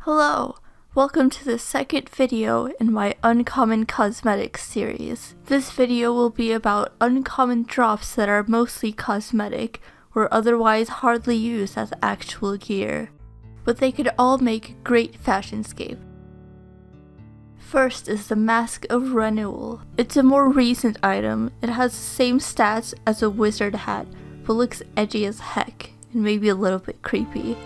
Hello! Welcome to the second video in my Uncommon Cosmetics series. This video will be about uncommon drops that are mostly cosmetic or otherwise hardly used as actual gear, but they could all make great Fashionscape. First is the Mask of Ranul. It's a more recent item. It has the same stats as a wizard hat, but looks edgy as heck, and maybe a little bit creepy.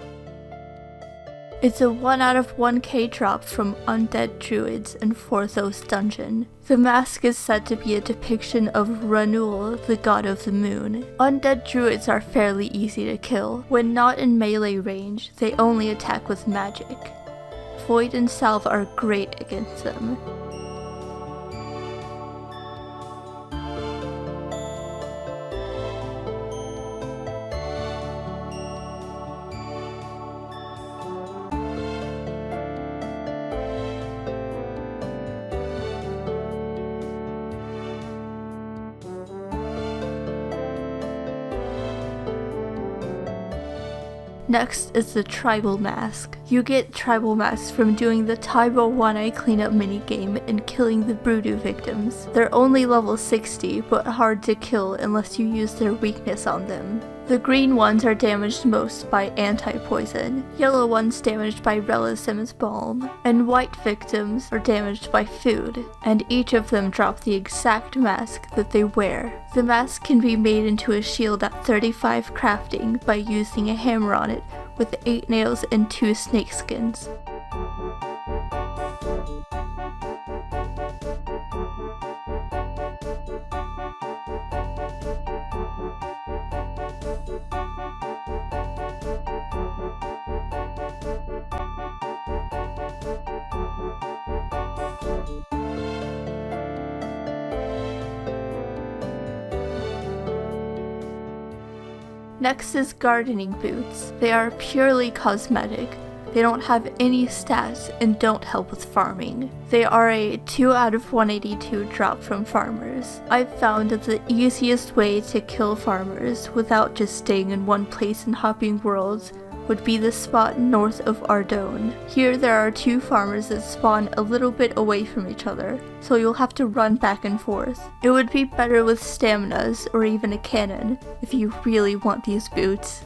It's a 1 out of 1k drop from Undead Druids in Forthos Dungeon. The mask is said to be a depiction of Ranul, the god of the moon. Undead Druids are fairly easy to kill. When not in melee range, they only attack with magic. Void and Salve are great against them. Next is the Tribal Mask. You get Tribal Masks from doing the Taibo One-Eye cleanup minigame and killing the Broodoo victims. They're only level 60, but hard to kill unless you use their weakness on them. The green ones are damaged most by anti-poison, yellow ones damaged by Relisim's Balm, and white victims are damaged by food, and each of them drop the exact mask that they wear. The mask can be made into a shield at 35 crafting by using a hammer on it with 8 nails and 2 snakeskins. Next is gardening boots. They are purely cosmetic. They don't have any stats and don't help with farming. They are a 2 out of 182 drop from farmers. I've found that the easiest way to kill farmers without just staying in one place and hopping worlds would be the spot north of Ardone. Here there are 2 farmers that spawn a little bit away from each other, so you'll have to run back and forth. It would be better with staminas or even a cannon if you really want these boots.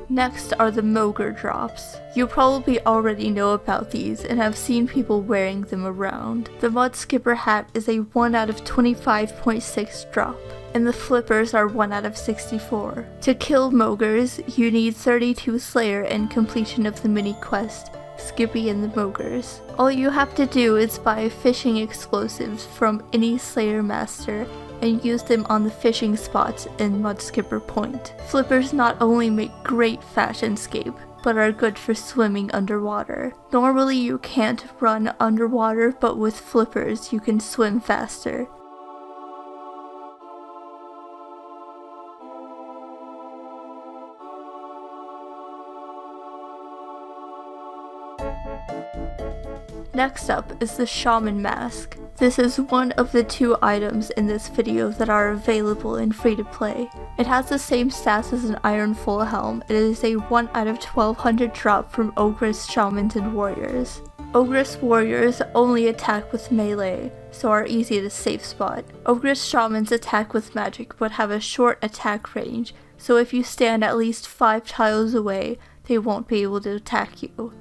Next are the Mogre drops. You probably already know about these and have seen people wearing them around. The Mudskipper Hat is a 1 out of 25.6 drop, and the Flippers are 1 out of 64. To kill Mogres, you need 32 Slayer and completion of the mini quest, Skippy and the Mogres. All you have to do is buy fishing explosives from any Slayer master and use them on the fishing spots in Mudskipper Point. Flippers not only make great Fashionscape, but are good for swimming underwater. Normally you can't run underwater, but with Flippers you can swim faster. Next up is the Shaman Mask. This is one of the 2 items in this video that are available in free-to-play. It has the same stats as an Iron Full Helm. It is a 1 out of 1200 drop from Ogress Shamans and Warriors. Ogress Warriors only attack with melee, so are easy to safe spot. Ogress Shamans attack with magic but have a short attack range, so if you stand at least 5 tiles away, they won't be able to attack you.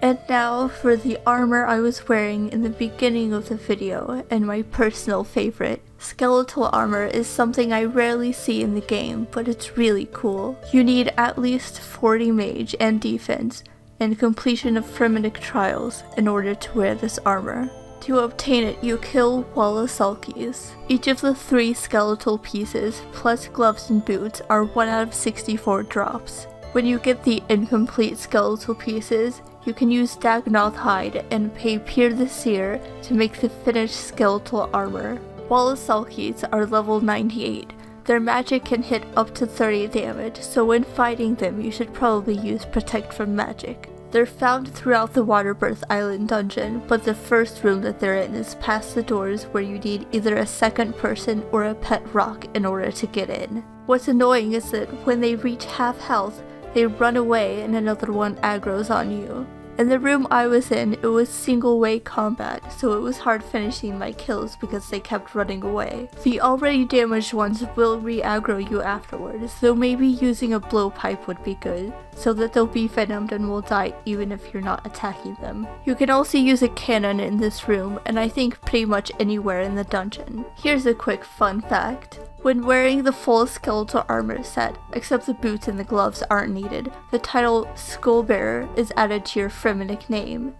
And now for the armor I was wearing in the beginning of the video, and my personal favorite. Skeletal Armor is something I rarely see in the game, but it's really cool. You need at least 40 mage and defense, and completion of Fremennik trials in order to wear this armor. To obtain it, you kill Wallasalkis. Each of the 3 skeletal pieces, plus gloves and boots, are 1 out of 64 drops. When you get the incomplete skeletal pieces, you can use Dagonoth hide and pay Pyr the Seer to make the finished skeletal armor. Wallasalkis are level 98. Their magic can hit up to 30 damage, so when fighting them you should probably use Protect from Magic. They're found throughout the Waterbirth Island dungeon, but the first room that they're in is past the doors where you need either a second person or a pet rock in order to get in. What's annoying is that when they reach half health, they run away and another one aggroes on you. In the room I was in, it was single-way combat, so it was hard finishing my kills because they kept running away. The already damaged ones will re-aggro you afterwards, though maybe using a blowpipe would be good, so that they'll be venomed and will die even if you're not attacking them. You can also use a cannon in this room, and I think pretty much anywhere in the dungeon. Here's a quick fun fact. When wearing the full skeletal armor set, except the boots and the gloves aren't needed, the title Skullbearer is added to your Fremennik name.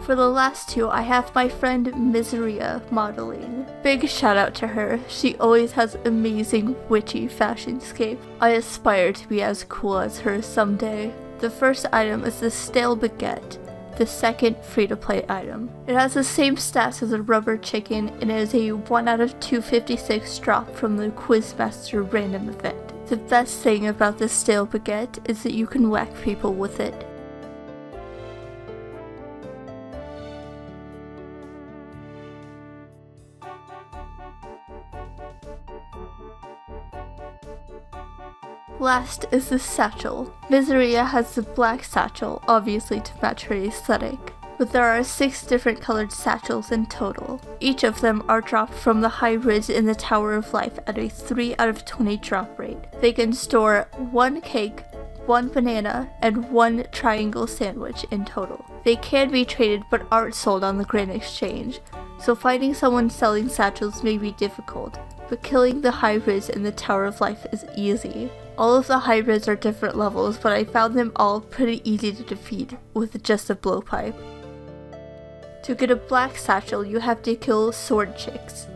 For the last 2, I have my friend Miseria modeling. Big shout out to her, she always has amazing witchy fashionscape. I aspire to be as cool as her someday. The first item is the stale baguette. The second free-to-play item. It has the same stats as a rubber chicken and is a 1 out of 256 drop from the Quizmaster random event. The best thing about this stale baguette is that you can whack people with it. Last is the Satchel. Miseria has the black satchel, obviously to match her aesthetic, but there are 6 different colored satchels in total. Each of them are dropped from the hybrids in the Tower of Life at a 3 out of 20 drop rate. They can store 1 cake, 1 banana, and 1 triangle sandwich in total. They can be traded but aren't sold on the Grand Exchange, so finding someone selling satchels may be difficult, but killing the hybrids in the Tower of Life is easy. All of the hybrids are different levels, but I found them all pretty easy to defeat with just a blowpipe. To get a black satchel, you have to kill sword chicks.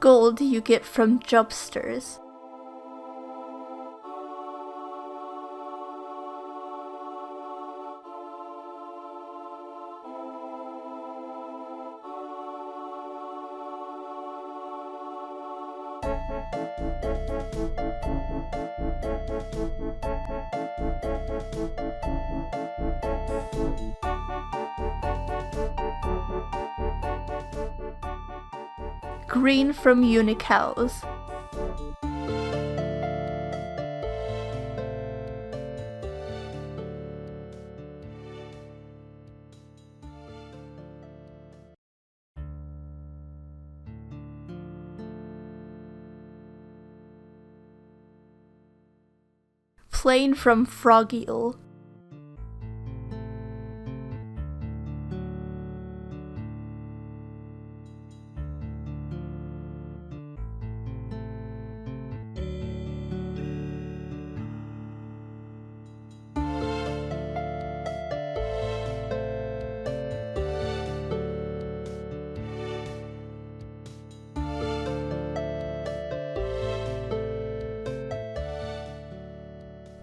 Gold you get from jumpsters. Green from Unicows. Plain from Frogeel.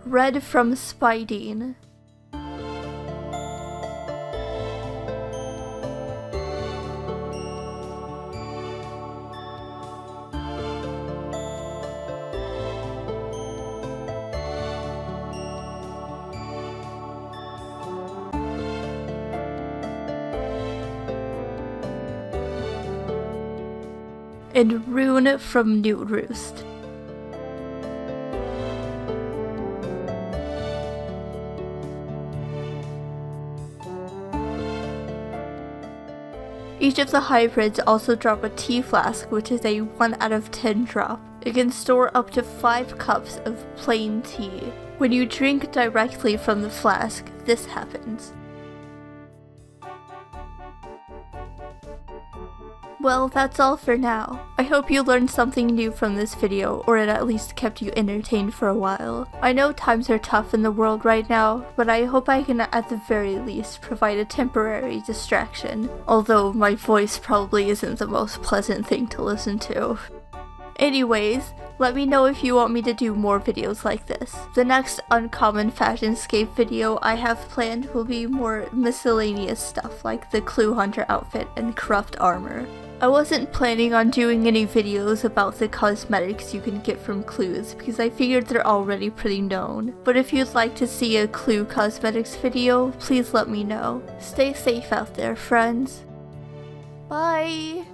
Red from Spideen. And Rune from Newt Roost. Each of the hybrids also drop a tea flask, which is a 1 out of 10 drop. It can store up to 5 cups of plain tea. When you drink directly from the flask, this happens. Well, that's all for now. I hope you learned something new from this video, or it at least kept you entertained for a while. I know times are tough in the world right now, but I hope I can at the very least provide a temporary distraction, although my voice probably isn't the most pleasant thing to listen to. Anyways, let me know if you want me to do more videos like this. The next uncommon Fashionscape video I have planned will be more miscellaneous stuff like the Clue Hunter outfit and Corrupt Armor. I wasn't planning on doing any videos about the cosmetics you can get from clues because I figured they're already pretty known. But if you'd like to see a Clue cosmetics video, please let me know. Stay safe out there, friends. Bye!